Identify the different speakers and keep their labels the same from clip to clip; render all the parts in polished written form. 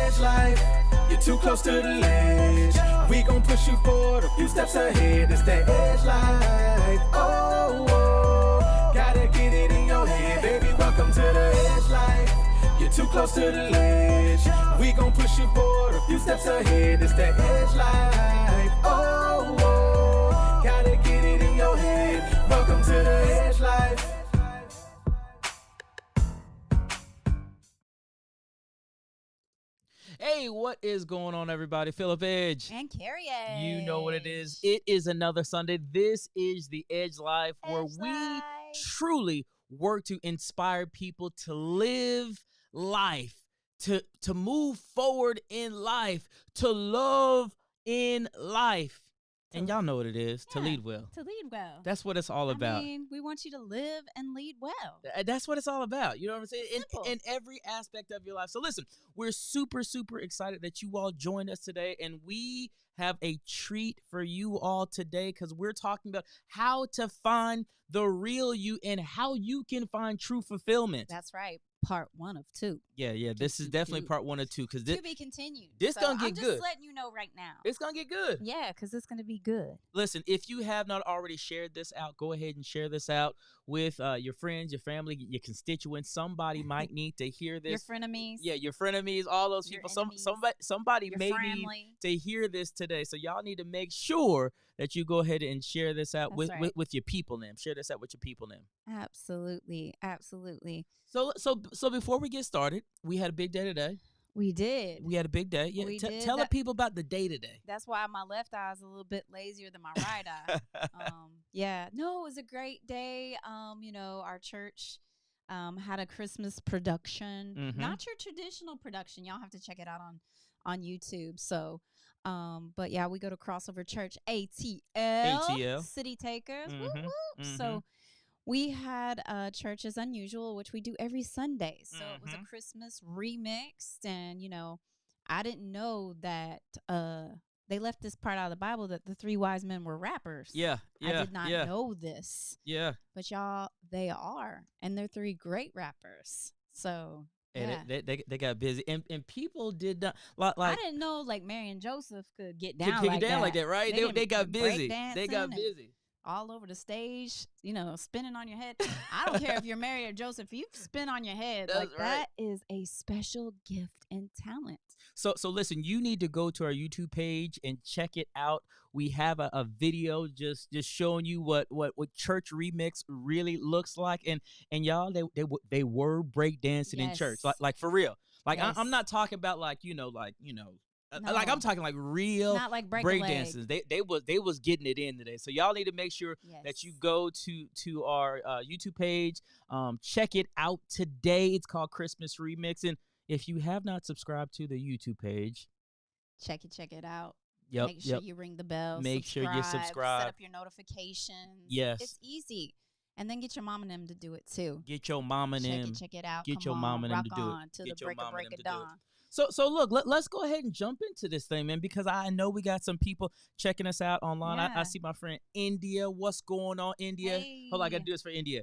Speaker 1: edge life. You're too close to the ledge. We gon' push you forward a few steps ahead. It's that edge life. Oh, oh, gotta get it in your head, baby. Welcome to the edge life. You're too close to the ledge. We gon' push you forward a few steps ahead. It's that edge life. Oh, oh, gotta get it in your head. Welcome to the edge life.
Speaker 2: Hey, what is going on, everybody? Philip Edge.
Speaker 3: And Carrie Edge.
Speaker 2: You know what it is. It is another Sunday. This is the Edge Life, where we truly work to inspire people to live life, to move forward in life, to love in life. And y'all know what it is, to lead well.
Speaker 3: To lead well.
Speaker 2: That's what it's all about.
Speaker 3: I mean, we want you to live and lead well.
Speaker 2: That's what it's all about. You know what I'm saying? In every aspect of your life. So listen, we're super, super excited that you all joined us today. And we have a treat for you all today, because we're talking about how to find the real you and how you can find true fulfillment.
Speaker 3: That's right. Part 1 of 2.
Speaker 2: Yeah. This is definitely part 1 of 2, because
Speaker 3: to be continued.
Speaker 2: This gonna get good.
Speaker 3: I'm just letting you know right now.
Speaker 2: It's gonna get good.
Speaker 3: Yeah, because it's gonna be good.
Speaker 2: Listen, if you have not already shared this out, go ahead and share this out with your friends, your family, your constituents. Somebody might need to hear this.
Speaker 3: Your frenemies.
Speaker 2: Yeah, your frenemies, all those people. Somebody may need to hear this today. So y'all need to make sure that you go ahead and share this out with your people then. Share this out with your people then.
Speaker 3: Absolutely.
Speaker 2: So before we get started, we had a big day today.
Speaker 3: We did.
Speaker 2: We had a big day. Yeah, tell the people about the day today.
Speaker 3: That's why my left eye is a little bit lazier than my right eye. Yeah. No, it was a great day. Our church had a Christmas production.
Speaker 2: Mm-hmm.
Speaker 3: Not your traditional production. Y'all have to check it out on YouTube. So, but yeah, we go to Crossover Church, ATL. City Takers.
Speaker 2: Mm-hmm.
Speaker 3: Woo, woo.
Speaker 2: Mm-hmm.
Speaker 3: So we had Church as Unusual, which we do every Sunday. So it was a Christmas remix. And, I didn't know that they left this part out of the Bible, that the 3 wise men were rappers.
Speaker 2: Yeah.
Speaker 3: I did not know this.
Speaker 2: Yeah.
Speaker 3: But y'all, they are. And they're 3 great rappers. So, yeah.
Speaker 2: And they got busy. And people did not, like I
Speaker 3: didn't know, like, Mary and Joseph could get down
Speaker 2: like that, right? They got busy. They got busy.
Speaker 3: All over the stage, spinning on your head. I don't care if you're Mary or Joseph. You spin on your head. That is a special gift and talent.
Speaker 2: So listen, you need to go to our YouTube page and check it out. We have a video just showing you what church remix really looks like. And y'all, they were breakdancing in church, like for real. Like I'm not talking about like no. Like I'm talking like real,
Speaker 3: not like
Speaker 2: break dances. They was getting it in today. So y'all need to make sure that you go to our YouTube page. Check it out today. It's called Christmas Remix. And if you have not subscribed to the YouTube page,
Speaker 3: check it out.
Speaker 2: Yep.
Speaker 3: Make sure you ring the bell.
Speaker 2: Make sure you subscribe.
Speaker 3: Set up your notifications.
Speaker 2: Yes.
Speaker 3: It's easy. And then get your mom and them to do it too.
Speaker 2: Get your mom and them.
Speaker 3: Check it out.
Speaker 2: Get your mom and them to do it.
Speaker 3: To the break of dawn.
Speaker 2: So look, let's go ahead and jump into this thing, man, because I know we got some people checking us out online.
Speaker 3: Yeah.
Speaker 2: I see my friend India. What's going on, India?
Speaker 3: Hey.
Speaker 2: Hold on, I got to do this for India.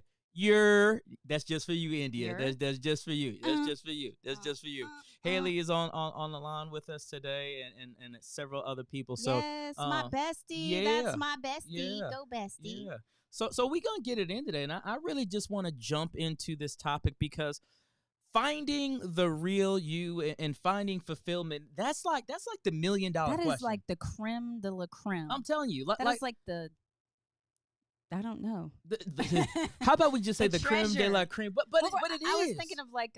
Speaker 2: That's just for you, India. That's just for you. That's just for you. That's just for you. Haley is on the line with us today, and several other people. So
Speaker 3: yes, my bestie. That's my bestie.
Speaker 2: Yeah,
Speaker 3: go bestie.
Speaker 2: Yeah. So we gonna get it in today, and I really just want to jump into this topic because finding the real you and finding fulfillment, that's like the $1 million question.
Speaker 3: That is like the creme de la creme.
Speaker 2: I'm telling you.
Speaker 3: That is like the, I don't know.
Speaker 2: How about we just say the creme de la creme? But it is.
Speaker 3: I was thinking of like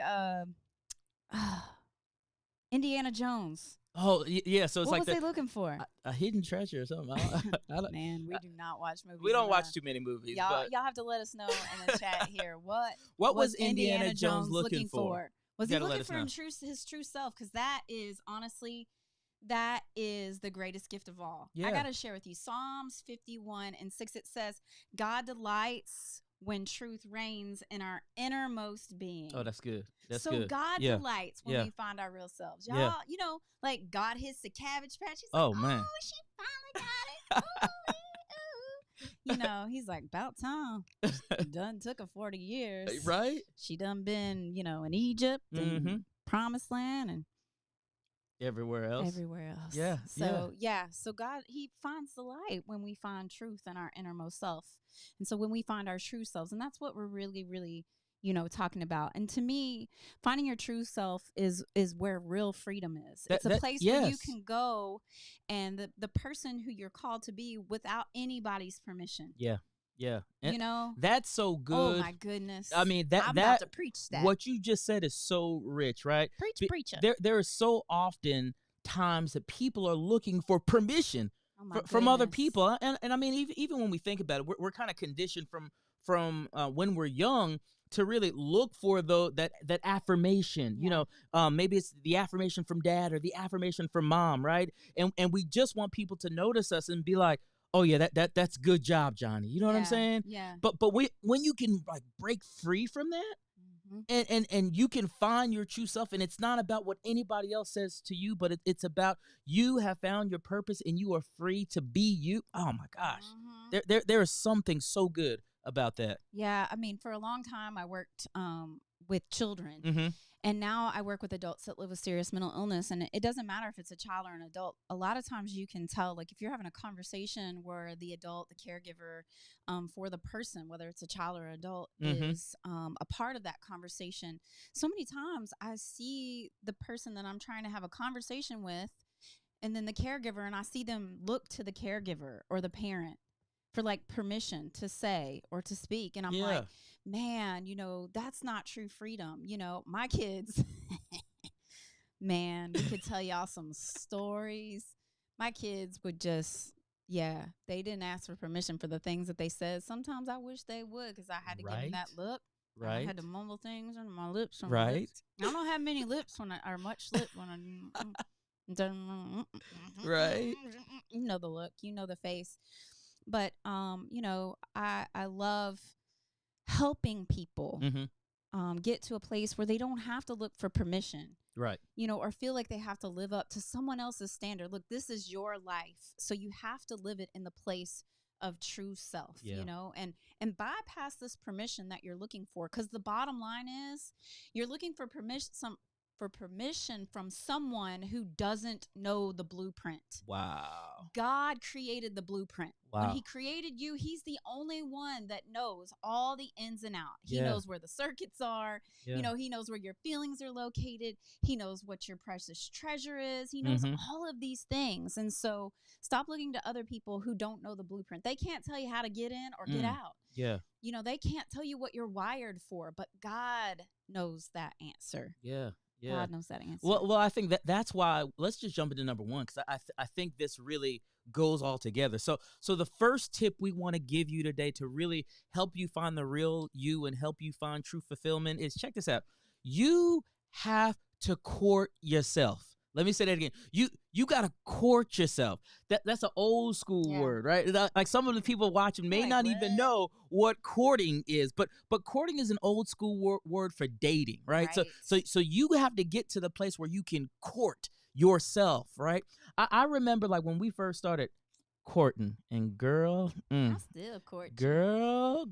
Speaker 3: Indiana Jones.
Speaker 2: Oh, yeah. So it's
Speaker 3: what
Speaker 2: like
Speaker 3: was they looking for?
Speaker 2: A hidden treasure or something. I don't,
Speaker 3: Man, we do not watch movies.
Speaker 2: We don't watch too many movies.
Speaker 3: Y'all have to let us know in the chat here.
Speaker 2: What was Indiana Jones looking for?
Speaker 3: Was he looking for his true self? Because that is honestly, that is the greatest gift of all.
Speaker 2: Yeah.
Speaker 3: I got to share with you. Psalms 51:6, it says, God delights when truth reigns in our innermost being.
Speaker 2: Oh, that's good. That's
Speaker 3: so
Speaker 2: good.
Speaker 3: God delights when we find our real selves. Y'all, like God hits the Cabbage Patch. He's like,
Speaker 2: man.
Speaker 3: Oh, she finally got it. He's like, about time. Done took her 40 years.
Speaker 2: Right?
Speaker 3: She done been, in Egypt and Promised Land. And
Speaker 2: everywhere else.
Speaker 3: Everywhere else.
Speaker 2: Yeah.
Speaker 3: So, yeah. So, God, He finds the light when we find truth in our innermost self. And so, when we find our true selves, and that's what we're really, really, talking about. And to me, finding your true self is where real freedom is. It's a place where you
Speaker 2: yes.
Speaker 3: can go and the person who you're called to be without anybody's permission.
Speaker 2: Yeah. Yeah. And
Speaker 3: You know?
Speaker 2: that's so
Speaker 3: Oh
Speaker 2: good.
Speaker 3: my goodness.
Speaker 2: I mean,
Speaker 3: I'm about to preach that.
Speaker 2: what you just said is so rich, right?
Speaker 3: Preach, preacher.
Speaker 2: There are so often times that people are looking for permission from other people, and I mean, even when we think about it, we're kind of conditioned from when we're young to really look for that affirmation. Maybe it's the affirmation from dad or the affirmation from mom, right? And we just want people to notice us and be like, oh yeah, that's good job, Johnny. You know what I'm saying?
Speaker 3: Yeah.
Speaker 2: But when you can like break free from that, and you can find your true self, and it's not about what anybody else says to you, but it's about you have found your purpose and you are free to be you. Oh my gosh, there is something so good about that.
Speaker 3: Yeah, I mean, for a long time I worked with children.
Speaker 2: Mm-hmm.
Speaker 3: And now I work with adults that live with serious mental illness. And it doesn't matter if it's a child or an adult. A lot of times you can tell, like if you're having a conversation where the adult, the caregiver for the person, whether it's a child or an adult, is a part of that conversation. So many times I see the person that I'm trying to have a conversation with and then the caregiver, and I see them look to the caregiver or the parent for like permission to say or to speak. And I'm like, man, that's not true freedom. My kids, man, we could tell y'all some stories. My kids would just, they didn't ask for permission for the things that they said. Sometimes I wish they would, because I had to give them that look. Right. I had to mumble things under my lips. My lips. I don't have many lips or much lip when I
Speaker 2: right.
Speaker 3: You know the look, the face. But I love helping people get to a place where they don't have to look for permission,
Speaker 2: right?
Speaker 3: Or feel like they have to live up to someone else's standard. Look, this is your life, so you have to live it in the place of true self, and bypass this permission that you're looking for, because the bottom line is you're looking for permission from someone who doesn't know the blueprint.
Speaker 2: Wow.
Speaker 3: God created the blueprint.
Speaker 2: Wow.
Speaker 3: When He created you, He's the only one that knows all the ins and outs. He knows where the circuits are.
Speaker 2: Yeah.
Speaker 3: He knows where your feelings are located. He knows what your precious treasure is. He knows all of these things. And so stop looking to other people who don't know the blueprint. They can't tell you how to get in or get out.
Speaker 2: Yeah.
Speaker 3: They can't tell you what you're wired for, but God knows that answer.
Speaker 2: Yeah. Yeah.
Speaker 3: God knows that answer.
Speaker 2: Well, I think that's why. Let's just jump into number one, because I think this really goes all together. So the first tip we want to give you today to really help you find the real you and help you find true fulfillment is, check this out. You have to court yourself. Let me say that again. You gotta court yourself. That's an old school word, right? Like some of the people watching may not even know what courting is, but courting is an old school word for dating, right? So you have to get to the place where you can court yourself, right? I remember like when we first started courting, and girl,
Speaker 3: I still court
Speaker 2: girl.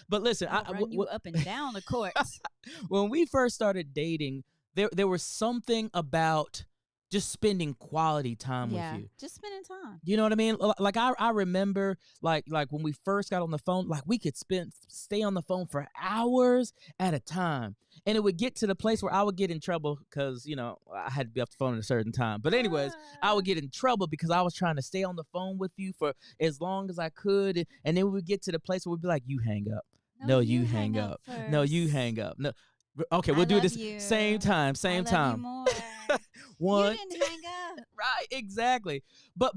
Speaker 2: But listen,
Speaker 3: I run you up and down the courts.
Speaker 2: When we first started dating, there was something about just spending quality time with you.
Speaker 3: Just spending time.
Speaker 2: You know what I mean? Like I remember like when we first got on the phone, like we could stay on the phone for hours at a time. And it would get to the place where I would get in trouble because, I had to be off the phone at a certain time. But anyways, I would get in trouble because I was trying to stay on the phone with you for as long as I could. And then we would get to the place where we'd be like, you hang up. No, you hang up. No, you hang up. No. Okay, we'll do this same time.
Speaker 3: I love you more.
Speaker 2: One.
Speaker 3: You didn't hang up.
Speaker 2: Right, exactly. But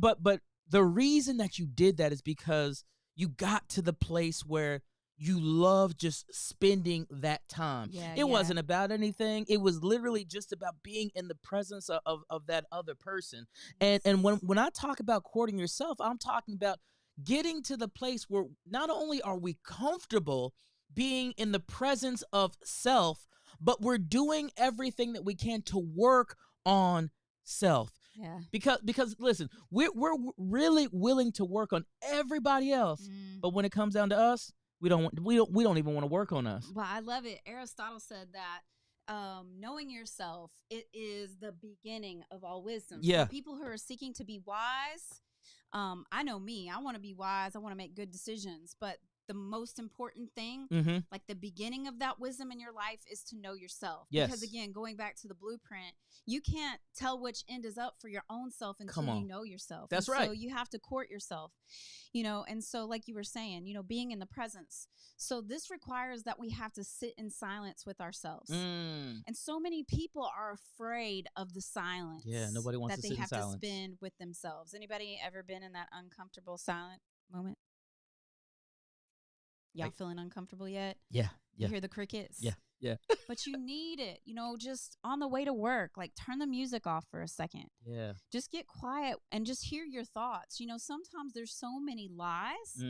Speaker 2: the reason that you did that is because you got to the place where you love just spending that time. It wasn't about anything. It was literally just about being in the presence of that other person. And when I talk about courting yourself, I'm talking about getting to the place where not only are we comfortable being in the presence of self, but we're doing everything that we can to work on self.
Speaker 3: Yeah.
Speaker 2: Because listen, we're really willing to work on everybody else, but when it comes down to us, we don't even want to work on us.
Speaker 3: Well, I love it. Aristotle said that knowing yourself, it is the beginning of all wisdom.
Speaker 2: Yeah.
Speaker 3: So people who are seeking to be wise, I know me, I want to be wise. I want to make good decisions. But the most important thing,
Speaker 2: Mm-hmm.
Speaker 3: like the beginning of that wisdom in your life, is to know yourself.
Speaker 2: Yes.
Speaker 3: Because again, going back to the blueprint, you can't tell which end is up for your own self
Speaker 2: Come
Speaker 3: until
Speaker 2: on.
Speaker 3: you know yourself.
Speaker 2: That's
Speaker 3: and
Speaker 2: right.
Speaker 3: So you have to court yourself, you know. And so, like you were saying, you know, being in the presence. So this requires that we have to sit in silence with ourselves. And so many people are afraid of the silence.
Speaker 2: Yeah, nobody wants
Speaker 3: that
Speaker 2: to
Speaker 3: they
Speaker 2: sit in
Speaker 3: have
Speaker 2: silence.
Speaker 3: to spend with themselves. Anybody ever been in that uncomfortable silent moment? Y'all feeling uncomfortable yet?
Speaker 2: Yeah.
Speaker 3: You hear the crickets?
Speaker 2: Yeah.
Speaker 3: But you need it, you know, just on the way to work, like turn the music off for a second.
Speaker 2: Yeah.
Speaker 3: Just get quiet and just hear your thoughts. You know, sometimes there's so many lies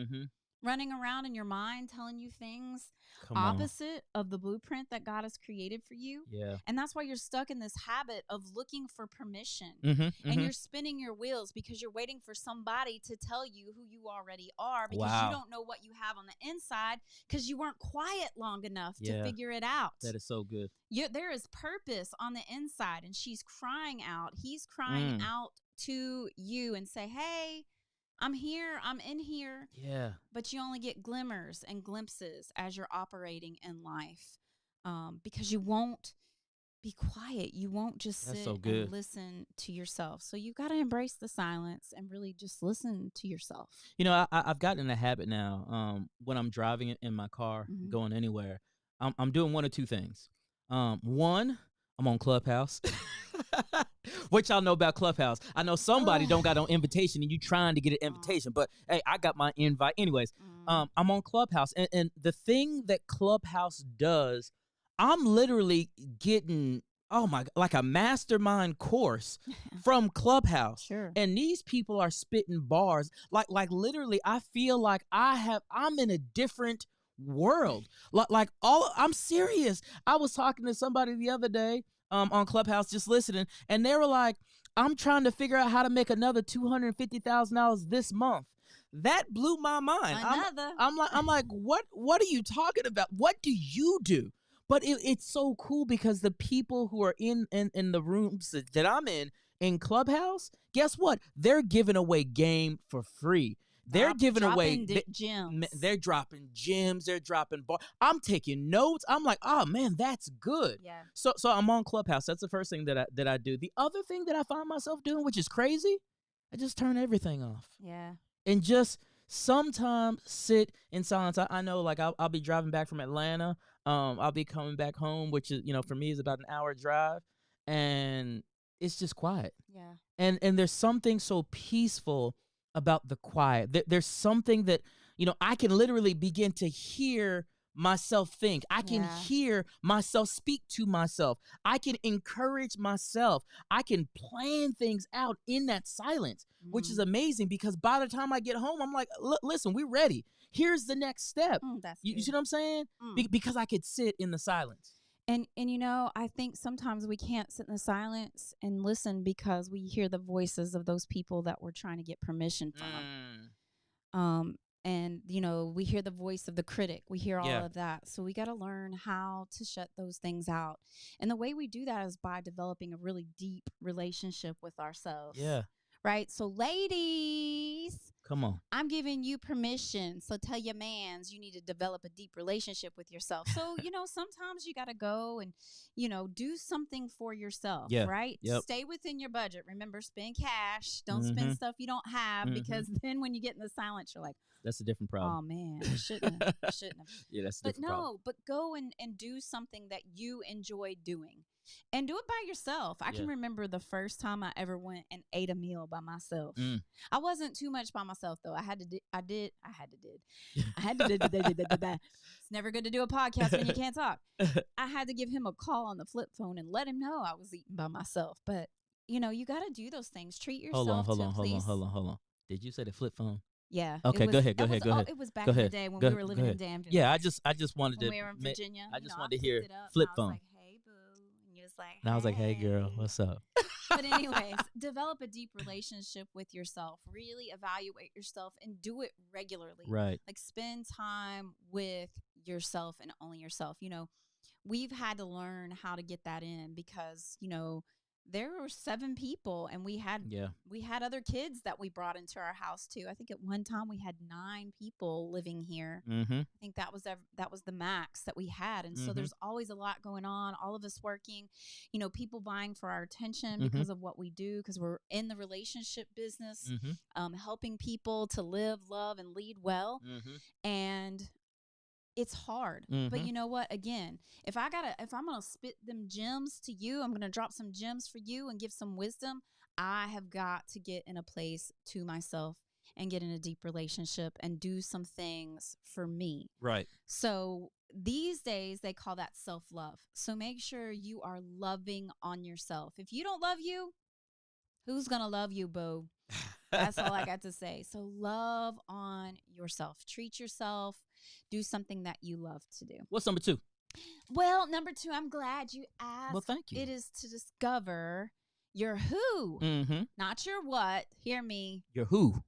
Speaker 3: running around in your mind telling you things opposite of the blueprint that God has created for you.
Speaker 2: Yeah.
Speaker 3: And that's why you're stuck in this habit of looking for permission.
Speaker 2: And
Speaker 3: you're spinning your wheels because you're waiting for somebody to tell you who you already are, because
Speaker 2: Wow.
Speaker 3: you don't know what you have on the inside because you weren't quiet long enough to
Speaker 2: Yeah.
Speaker 3: figure it out.
Speaker 2: That is so good.
Speaker 3: There is purpose on the inside, and she's crying out. He's crying out to you and say, hey, I'm here. I'm in here.
Speaker 2: Yeah.
Speaker 3: But you only get glimmers and glimpses as you're operating in life, because you won't be quiet. You won't just sit and listen to yourself. So you've got to embrace the silence and really just listen to yourself.
Speaker 2: You know, I've gotten in a habit now. When I'm driving in my car, going anywhere, I'm doing one or two things. One, I'm on Clubhouse. What y'all know about Clubhouse? I know somebody don't got no invitation and you trying to get an invitation, but hey, I got my invite. Anyways, I'm on Clubhouse, and the thing that Clubhouse does, I'm literally getting, like a mastermind course from Clubhouse.
Speaker 3: Sure.
Speaker 2: And these people are spitting bars. Like literally, I feel like I'm in a different world. I'm serious. I was talking to somebody the other day on Clubhouse, just listening, and they were like, I'm trying to figure out how to make another $250,000 this month. That blew my mind. I'm like, what are you talking about? What do you do? But it's so cool because the people who are in the rooms that I'm in Clubhouse, guess what? They're giving away game for free. They're giving away
Speaker 3: gems.
Speaker 2: They're dropping gems. They're dropping bars. I'm taking notes. I'm like, oh man, that's good.
Speaker 3: Yeah.
Speaker 2: So I'm on Clubhouse. That's the first thing that I do. The other thing that I find myself doing, which is crazy, I just turn everything off.
Speaker 3: Yeah.
Speaker 2: And just sometimes sit in silence. I know, like I'll be driving back from Atlanta. I'll be coming back home, which is, you know, for me is about an hour drive, and it's just quiet.
Speaker 3: Yeah.
Speaker 2: And there's something so peaceful about the quiet. There's something that, you know, I can literally begin to hear myself think. I can hear myself speak to myself. I can encourage myself. I can plan things out in that silence, which is amazing, because by the time I get home, I'm like, listen, we're ready. Here's the next step. You see what I'm saying? Because I could sit in the silence.
Speaker 3: And you know, I think sometimes we can't sit in the silence and listen because we hear the voices of those people that we're trying to get permission from. And you know, we hear the voice of the critic. We hear all of that. So we got to learn how to shut those things out. And the way we do that is by developing a really deep relationship with ourselves.
Speaker 2: Yeah.
Speaker 3: Right? So ladies,
Speaker 2: come on,
Speaker 3: I'm giving you permission. So tell your mans you need to develop a deep relationship with yourself. So, you know, sometimes you got to go and, you know, do something for yourself, right?
Speaker 2: Yep.
Speaker 3: Stay within your budget. Remember, spend cash. Don't spend stuff you don't have, because then when you get in the silence, you're like,
Speaker 2: that's a different problem.
Speaker 3: oh man, I shouldn't have.
Speaker 2: Yeah, that's a different problem.
Speaker 3: But go and do something that you enjoy doing. And do it by yourself. I can remember the first time I ever went and ate a meal by myself. I wasn't too much by myself though. I had to. It's never good to do a podcast when you can't talk. I had to give him a call on the flip phone and let him know I was eating by myself. But you know, you got to do those things. Treat yourself.
Speaker 2: Hold on. Did you say the flip phone?
Speaker 3: Yeah.
Speaker 2: Okay, go ahead.
Speaker 3: It was back in the day when we were living in Danville.
Speaker 2: Yeah, I just wanted to.
Speaker 3: When we were in Virginia.
Speaker 2: I just wanted to hear flip phone.
Speaker 3: And
Speaker 2: I was like, hey girl, what's up?
Speaker 3: But anyways, develop a deep relationship with yourself. Really evaluate yourself and do it regularly.
Speaker 2: Right.
Speaker 3: Like spend time with yourself and only yourself. You know, we've had to learn how to get that in because, there were 7 people and we had other kids that we brought into our house too. I think at one time we had 9 people living here.
Speaker 2: Mm-hmm.
Speaker 3: I think that was the max that we had. And so there's always a lot going on, all of us working, people vying for our attention because of what we do, because we're in the relationship business, helping people to live, love, and lead well. And it's hard. But you know what? Again, if I'm going to spit them gems to you, I'm going to drop some gems for you and give some wisdom. I have got to get in a place to myself and get in a deep relationship and do some things for me.
Speaker 2: Right.
Speaker 3: So these days they call that self-love. So make sure you are loving on yourself. If you don't love you, who's going to love you, boo? That's all I got to say. So love on yourself. Treat yourself. Do something that you love to do.
Speaker 2: What's number 2?
Speaker 3: Well, number 2, I'm glad you asked.
Speaker 2: Well, thank you.
Speaker 3: It is to discover your who, not your what. Hear me.
Speaker 2: Your who.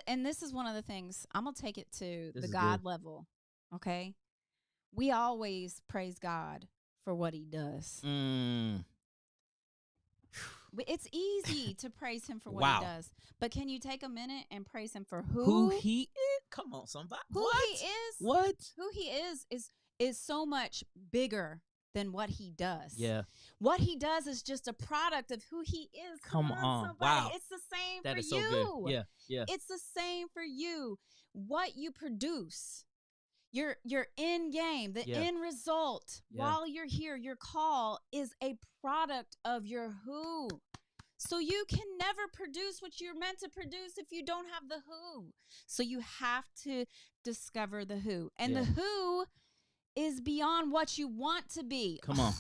Speaker 3: And this is one of the things. I'm going to take it to the God level, okay? We always praise God for what he does. It's easy to praise him for what he does. But can you take a minute and praise him for who
Speaker 2: he is? Come on, somebody.
Speaker 3: Who he is?
Speaker 2: What?
Speaker 3: Who he is so much bigger than what he does.
Speaker 2: Yeah.
Speaker 3: What he does is just a product of who he is.
Speaker 2: Come on.
Speaker 3: Somebody.
Speaker 2: Wow.
Speaker 3: It's the same
Speaker 2: that
Speaker 3: for
Speaker 2: is
Speaker 3: you.
Speaker 2: So good. Yeah. Yeah.
Speaker 3: It's the same for you. What you produce, your end game, the end result, while you're here, your call is a product of your who. So you can never produce what you're meant to produce if you don't have the who. So you have to discover the who. And the who is beyond what you want to be.
Speaker 2: Come on.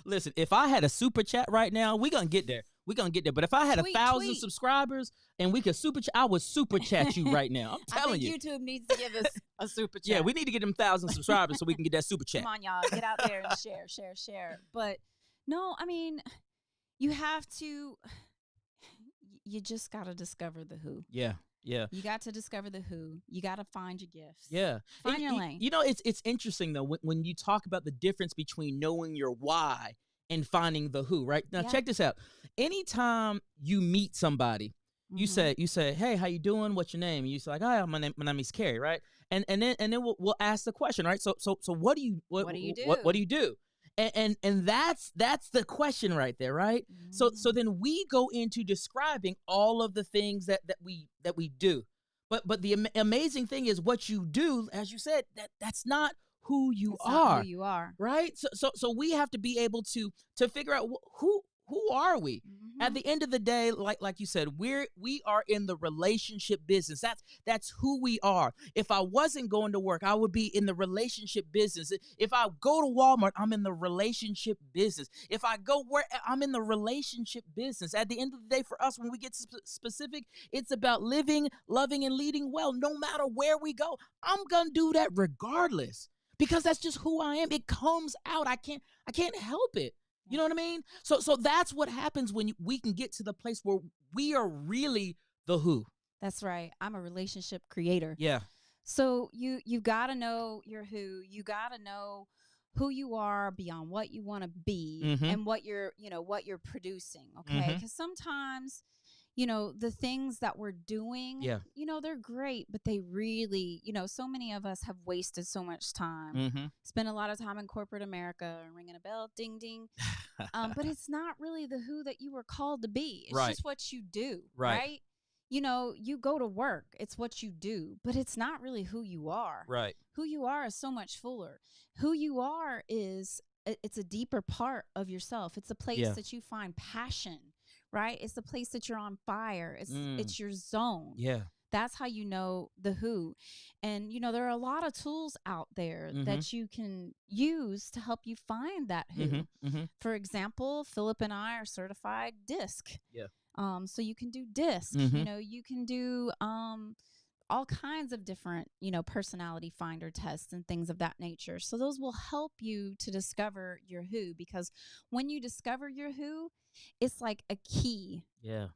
Speaker 2: Listen, if I had a super chat right now, we're going to get there. But if I had 1,000 subscribers and we could super chat, I would super chat you right now. I'm telling you.
Speaker 3: I think YouTube needs to give us a super chat.
Speaker 2: Yeah, we need to get them 1,000 subscribers so we can get that super chat.
Speaker 3: Come on, y'all. Get out there and share. But no, I mean, you have to, you just got to discover the who.
Speaker 2: Yeah. Yeah.
Speaker 3: You got to discover the who. You got to find your gifts.
Speaker 2: Yeah.
Speaker 3: Find your lane.
Speaker 2: It's interesting, though, when you talk about the difference between knowing your why and finding the who, right? Now, check this out. Anytime you meet somebody, you say, hey, how you doing? What's your name? And you say, like, oh, my name is Carrie, right? And then we'll ask the question, right? So what do you do? What do you do? And that's the question right there, right? So then we go into describing all of the things that we do. But the amazing thing is what you do, as you said, that's not who you are.
Speaker 3: Not who you are.
Speaker 2: Right? So we have to be able to figure out who are we? At the end of the day, like you said, we are in the relationship business. That's who we are. If I wasn't going to work, I would be in the relationship business. If I go to Walmart, I'm in the relationship business. If I go where, I'm in the relationship business. At the end of the day, for us, when we get specific, it's about living, loving, and leading well. No matter where we go, I'm gonna do that regardless because that's just who I am. It comes out. I can't help it. You know what I mean? So that's what happens when we can get to the place where we are really the who.
Speaker 3: That's right. I'm a relationship creator.
Speaker 2: Yeah.
Speaker 3: So you got to know your who. You got to know who you are beyond what you want to be and what you're producing, okay? Cuz sometimes the things that we're doing, they're great, but they really, so many of us have wasted so much time, spent a lot of time in corporate America, ringing a bell, ding, ding. But it's not really the who that you were called to be. It's just what you do, right? You go to work, it's what you do, but it's not really who you are.
Speaker 2: Right.
Speaker 3: Who you are is so much fuller. Who you are it's a deeper part of yourself. It's a place that you find passion. Right? It's the place that you're on fire. It's your zone.
Speaker 2: Yeah.
Speaker 3: That's how you know the who. And, there are a lot of tools out there that you can use to help you find that who. For example, Philip and I are certified DISC.
Speaker 2: Yeah.
Speaker 3: So you can do DISC. You can do all kinds of different, personality finder tests and things of that nature. So those will help you to discover your who, because when you discover your who, it's like a key.
Speaker 2: Yeah.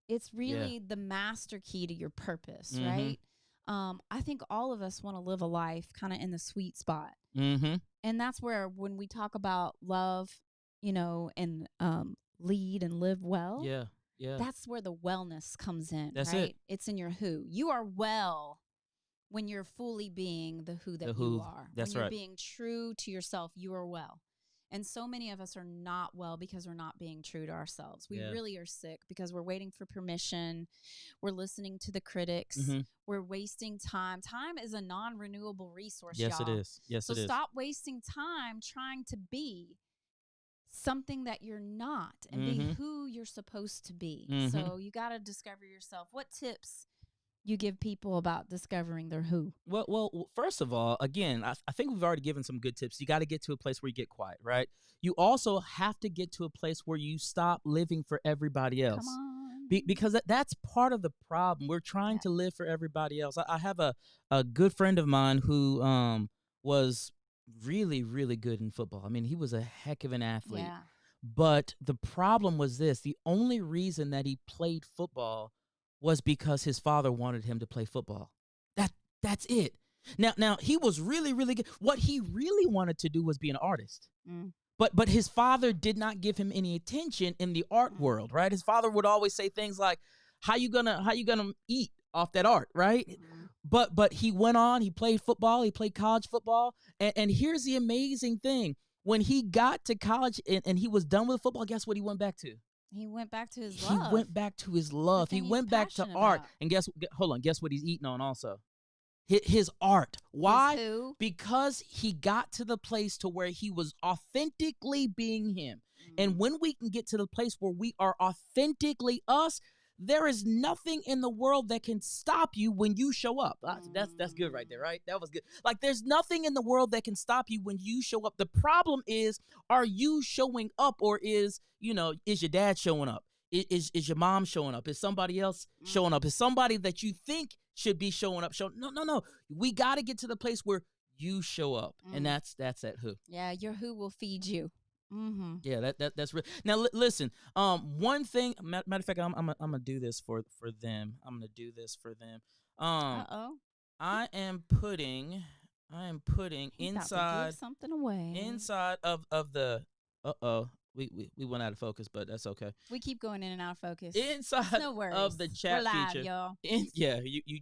Speaker 3: It's really the master key to your purpose, right? I think all of us want to live a life kind of in the sweet spot.
Speaker 2: Mm-hmm.
Speaker 3: And that's where when we talk about love, and lead and live well,
Speaker 2: Yeah. Yeah.
Speaker 3: that's where the wellness comes in,
Speaker 2: That's
Speaker 3: right?
Speaker 2: it.
Speaker 3: It's in your who. You are well when you're fully being the who
Speaker 2: The
Speaker 3: that you
Speaker 2: who.
Speaker 3: are.
Speaker 2: That's
Speaker 3: When you're
Speaker 2: right.
Speaker 3: being true to yourself, you are well. And so many of us are not well because we're not being true to ourselves. We
Speaker 2: Yeah.
Speaker 3: really are sick because we're waiting for permission. We're listening to the critics.
Speaker 2: Mm-hmm.
Speaker 3: We're wasting time. Time is a non-renewable resource,
Speaker 2: Yes, it
Speaker 3: y'all.
Speaker 2: is. Yes,
Speaker 3: So
Speaker 2: it is.
Speaker 3: stop wasting time trying to be something that you're not and be
Speaker 2: Mm-hmm.
Speaker 3: who you're supposed to be.
Speaker 2: Mm-hmm.
Speaker 3: So you got to discover yourself. What tips you give people about discovering their who?
Speaker 2: Well, first of all, again, I think we've already given some good tips. You got to get to a place where you get quiet, right? You also have to get to a place where you stop living for everybody
Speaker 3: Come
Speaker 2: else.
Speaker 3: on.
Speaker 2: Because that's part of the problem. We're trying to live for everybody else. I have a good friend of mine who was really, really good in football. I mean, he was a heck of an athlete.
Speaker 3: Yeah.
Speaker 2: But the problem was this: the only reason that he played football was because his father wanted him to play football. That's it. Now he was really, really good. What he really wanted to do was be an artist.
Speaker 3: Mm.
Speaker 2: But his father did not give him any attention in the art world, right? His father would always say things like, how you gonna eat off that art, right? But he went on, he played football, he played college football, and here's the amazing thing. When he got to college and he was done with football, guess what he went back to?
Speaker 3: He went back to his
Speaker 2: He
Speaker 3: love.
Speaker 2: went back to his love.
Speaker 3: The
Speaker 2: He
Speaker 3: thing he's
Speaker 2: went back to
Speaker 3: passionate
Speaker 2: art.
Speaker 3: about.
Speaker 2: And guess what he's eating on also? His art. Why?
Speaker 3: His who?
Speaker 2: Because he got to the place to where he was authentically being him. And when we can get to the place where we are authentically us, there is nothing in the world that can stop you when you show up. That's good right there, right? That was good. Like, there's nothing in the world that can stop you when you show up. The problem is, are you showing up, or is your dad showing up? Is your mom showing up? Is somebody else showing up? Is somebody that you think should be showing up? No. We got to get to the place where you show up, and that's that who.
Speaker 3: Yeah, your who will feed you. Mm-hmm.
Speaker 2: Yeah, that's real. Now listen. One thing. Matter of fact, I'm gonna do this for them. I'm gonna do this for them.
Speaker 3: Uh-oh.
Speaker 2: I am putting
Speaker 3: He's about to
Speaker 2: inside
Speaker 3: give something away.
Speaker 2: inside of the. We went out of focus, but that's okay.
Speaker 3: We keep going in and out of focus.
Speaker 2: Inside
Speaker 3: No worries.
Speaker 2: of the chat
Speaker 3: We're live,
Speaker 2: feature,
Speaker 3: y'all.
Speaker 2: you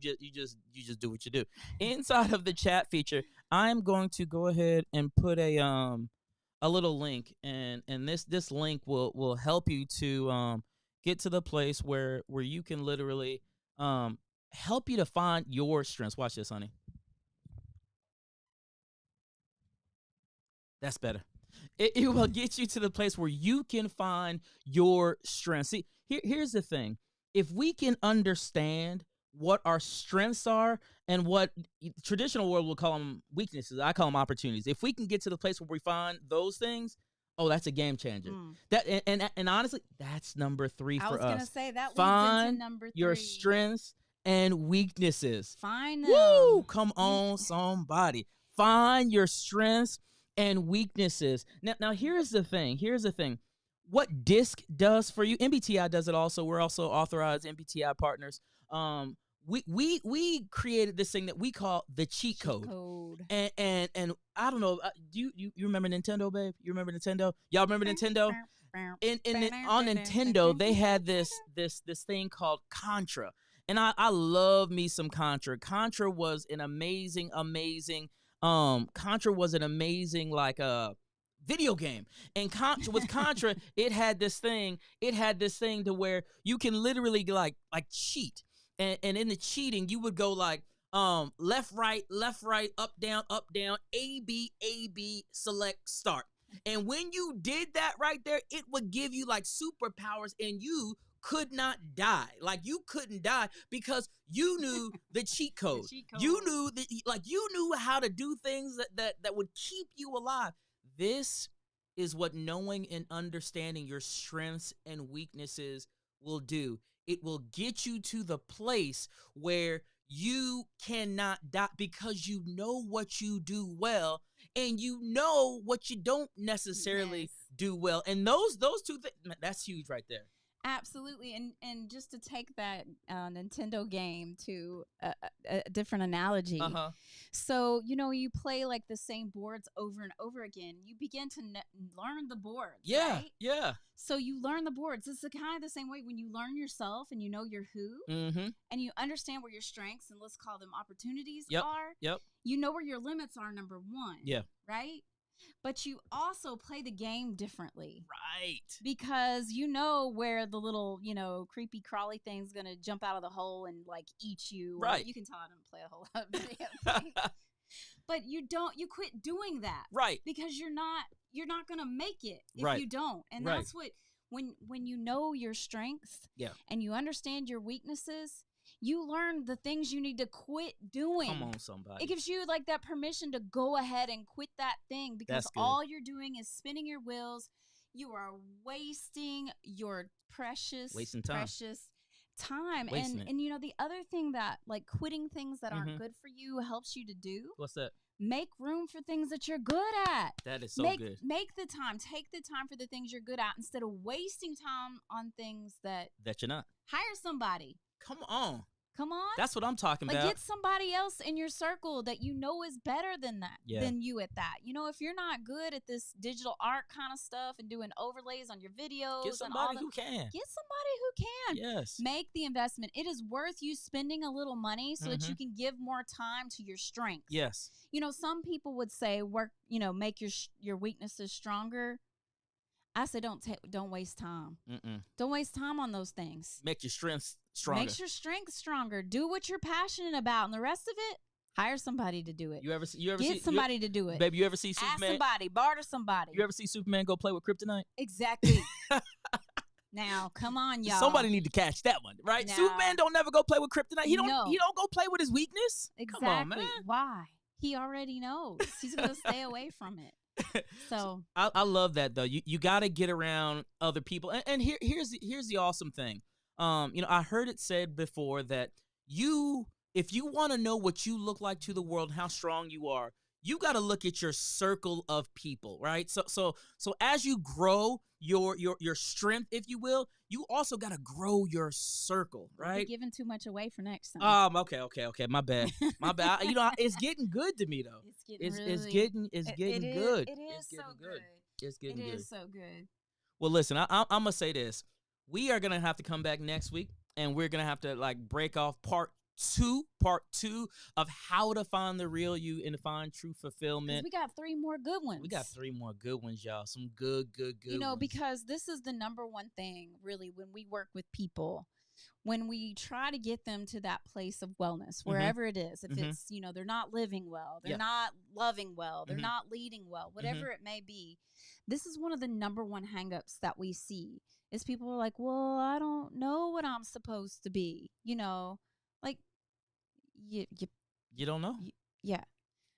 Speaker 2: just do what you do. Inside of the chat feature, I'm going to go ahead and put a little link, and this link will help you to get to the place where you can literally help you to find your strengths. Watch this, honey. That's better. It will get you to the place where you can find your strengths. See, here's the thing. If we can understand what our strengths are and what traditional world will call them weaknesses, I call them opportunities. If we can get to the place where we find those things, that's a game changer. That and honestly, that's number 3 for us.
Speaker 3: I was gonna say that
Speaker 2: find
Speaker 3: leads into number 3.
Speaker 2: your strengths and weaknesses.
Speaker 3: Find them.
Speaker 2: Woo! Come on, somebody. Find your strengths and weaknesses. Now here's the thing. What DISC does for you, MBTI does it also. We're also authorized MBTI partners. We created this thing that we call the cheat code. And I don't know. Do you remember Nintendo, babe? You remember Nintendo? Y'all remember Nintendo? On Nintendo, they had this thing called Contra. And I love me some Contra. Contra was an amazing like video game. And with Contra, it had this thing to where you can literally like cheat. And in the cheating, you would go like left, right, up, down, A, B, select, start. And when you did that right there, it would give you like superpowers, and you could not die. Like, you couldn't die because you knew the cheat code. You knew you knew how to do things that would keep you alive. This is what knowing and understanding your strengths and weaknesses will do. It will get you to the place where you cannot die because you know what you do well and you know what you don't necessarily do well. And those two things, that's huge right there.
Speaker 3: Absolutely. And just to take that Nintendo game to a different analogy.
Speaker 2: Uh-huh.
Speaker 3: So, you play like the same boards over and over again. You begin to learn the boards,
Speaker 2: Yeah.
Speaker 3: right?
Speaker 2: Yeah.
Speaker 3: So you learn the boards. It's kind of the same way when you learn yourself and you know your who, and you understand where your strengths and let's call them opportunities are.
Speaker 2: Yep.
Speaker 3: You know where your limits are, number one.
Speaker 2: Yeah.
Speaker 3: Right? But you also play the game differently.
Speaker 2: Right.
Speaker 3: Because you know where the little, creepy crawly thing's going to jump out of the hole and like eat you.
Speaker 2: Right.
Speaker 3: You can tell I don't play a whole lot of video games. But you quit doing that.
Speaker 2: Right.
Speaker 3: Because you're not going to make it if
Speaker 2: Right.
Speaker 3: you don't. And
Speaker 2: Right.
Speaker 3: that's what, when you know your strengths and you understand your weaknesses, you learn the things you need to quit doing.
Speaker 2: Come on, somebody.
Speaker 3: It gives you like that permission to go ahead and quit that thing because all you're doing is spinning your wheels. You are wasting your precious time. And the other thing that like quitting things that aren't good for you helps you to do.
Speaker 2: What's that?
Speaker 3: Make room for things that you're good at.
Speaker 2: That is so good.
Speaker 3: Make the time. Take the time for the things you're good at instead of wasting time on things that
Speaker 2: you're not.
Speaker 3: Hire somebody.
Speaker 2: Come on.
Speaker 3: That's
Speaker 2: what I'm talking about.
Speaker 3: Like get somebody else in your circle that you know is better than than you at that. If you're not good at this digital art kind of stuff and doing overlays on your videos,
Speaker 2: get somebody who can.
Speaker 3: Get somebody who can.
Speaker 2: Yes.
Speaker 3: Make the investment. It is worth you spending a little money so that you can give more time to your strengths.
Speaker 2: Yes.
Speaker 3: Some people would say work, make your weaknesses stronger. I say don't waste time. Don't waste time on those things.
Speaker 2: Make your strengths stronger.
Speaker 3: Makes your strength stronger. Do what you're passionate about, and the rest of it, hire somebody to do it.
Speaker 2: You ever
Speaker 3: get somebody to do it,
Speaker 2: baby? You ever see Superman?
Speaker 3: Ask somebody, barter somebody.
Speaker 2: You ever see Superman go play with kryptonite?
Speaker 3: Exactly. Now, come on, y'all.
Speaker 2: Somebody need to catch that one, right?
Speaker 3: Now,
Speaker 2: Superman don't never go play with kryptonite. He don't go play with his weakness.
Speaker 3: Exactly.
Speaker 2: Come on, man.
Speaker 3: Why? He already knows. He's gonna stay away from it. So
Speaker 2: I love that though. You got to get around other people, and here's the awesome thing. I heard it said before that if you want to know what you look like to the world, how strong you are, you got to look at your circle of people, right? So as you grow your strength, if you will, you also got to grow your circle, right?
Speaker 3: You're giving too much away for next time.
Speaker 2: Okay. My bad. It's getting good to me though. It's getting good.
Speaker 3: It is so good.
Speaker 2: It's getting good.
Speaker 3: It is so good.
Speaker 2: Well, listen, I'm gonna say this. We are gonna have to come back next week, and we're gonna have to like break off part two of how to find the real you and to find true fulfillment.
Speaker 3: We got 3 more good ones.
Speaker 2: We got 3 more good ones, y'all. Some good ones.
Speaker 3: Because this is the number one thing, really, when we work with people. When we try to get them to that place of wellness, wherever it is, if it's, they're not living well, they're not loving well, they're not leading well, whatever it may be, this is one of the number one hangups that we see is people are like, well, I don't know what I'm supposed to be. Like
Speaker 2: you don't know.
Speaker 3: Yeah.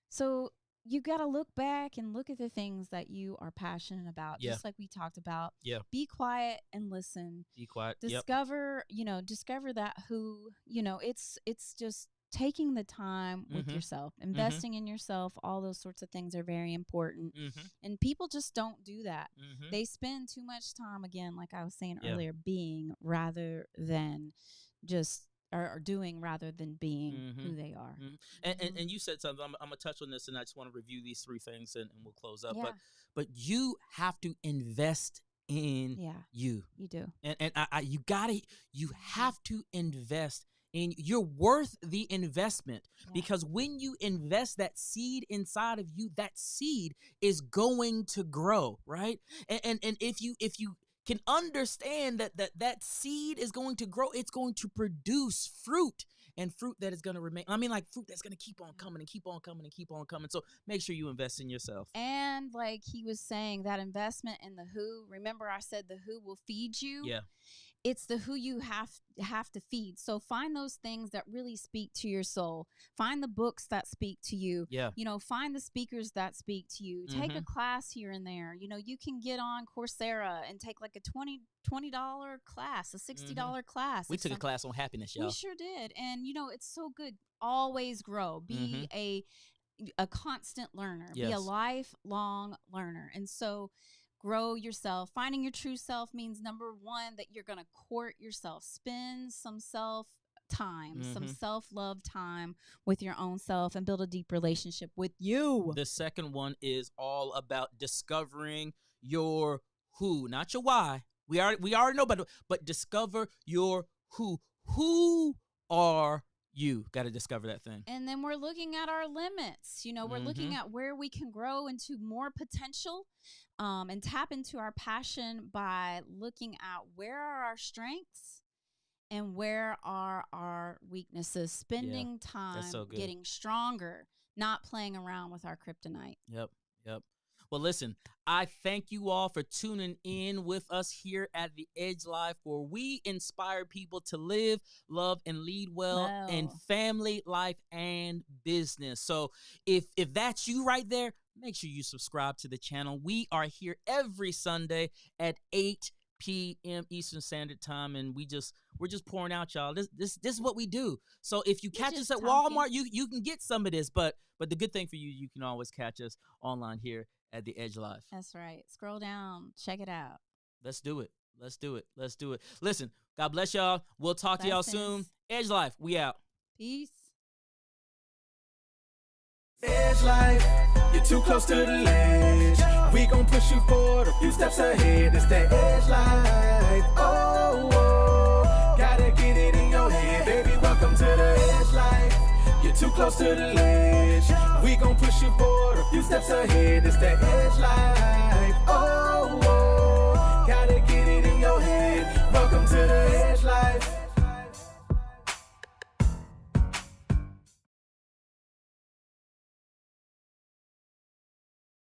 Speaker 3: So you got to look back and look at the things that you are passionate about, just like we talked about.
Speaker 2: Yeah.
Speaker 3: Be quiet and listen.
Speaker 2: Be quiet.
Speaker 3: Discover, discover that who, it's just taking the time with yourself, investing in yourself. All those sorts of things are very important. And people just don't do that. They spend too much time, again, like I was saying earlier, being rather than just or doing rather than being who they are.
Speaker 2: And you said something. I'm gonna touch on this, and I just want to review these 3 things, and we'll close up. But you have to invest in you.
Speaker 3: You do.
Speaker 2: And you have to invest in. You're worth the investment because when you invest that seed inside of you, that seed is going to grow, right? And if you can understand that seed is going to grow, it's going to produce fruit, and fruit that is going to remain. I mean, like fruit that's going to keep on coming and keep on coming and keep on coming. So make sure you invest in yourself.
Speaker 3: And like he was saying, that investment in the who, remember I said the who will feed you?
Speaker 2: Yeah.
Speaker 3: It's the who you have to feed. So find those things that really speak to your soul. Find the books that speak to you.
Speaker 2: Yeah.
Speaker 3: Find the speakers that speak to you. Take a class here and there. You can get on Coursera and take like a $20 class, a $60 class.
Speaker 2: We took a class on happiness, y'all.
Speaker 3: We sure did. And it's so good. Always grow. Be a constant learner. Be a lifelong learner. And so grow yourself. Finding your true self means, number one, that you're going to court yourself. Spend some self time, some self-love time with your own self, and build a deep relationship with you.
Speaker 2: The second one is all about discovering your who, not your why. We already know, but discover your who. Who are you? Got to discover that thing.
Speaker 3: And then we're looking at our limits. You know, we're looking at where we can grow into more potential, and tap into our passion by looking at where are our strengths and where are our weaknesses. Spending time getting stronger, not playing around with our kryptonite.
Speaker 2: Yep. Well, listen, I thank you all for tuning in with us here at The Edge Life, where we inspire people to live, love, and lead well in family, life, and business. So if that's you right there, make sure you subscribe to the channel. We are here every Sunday at 8 p.m. Eastern Standard Time, and we're just pouring out, y'all. This is what we do. So if you catch us at Walmart, you can get some of this, but the good thing for you can always catch us online here at The Edge Life.
Speaker 3: That's right. Scroll down, check it out.
Speaker 2: Let's do it. Listen, God bless y'all. We'll talk to y'all soon. Edge Life, we out.
Speaker 3: Peace.
Speaker 1: Edge life, you're too close to the ledge. We gon' push you forward a few steps ahead. It's that edge life. Oh, gotta get it in your head, baby. Welcome to the edge life. You're too close to the ledge. We gon' push you forward a few steps ahead. It's that edge life. Oh.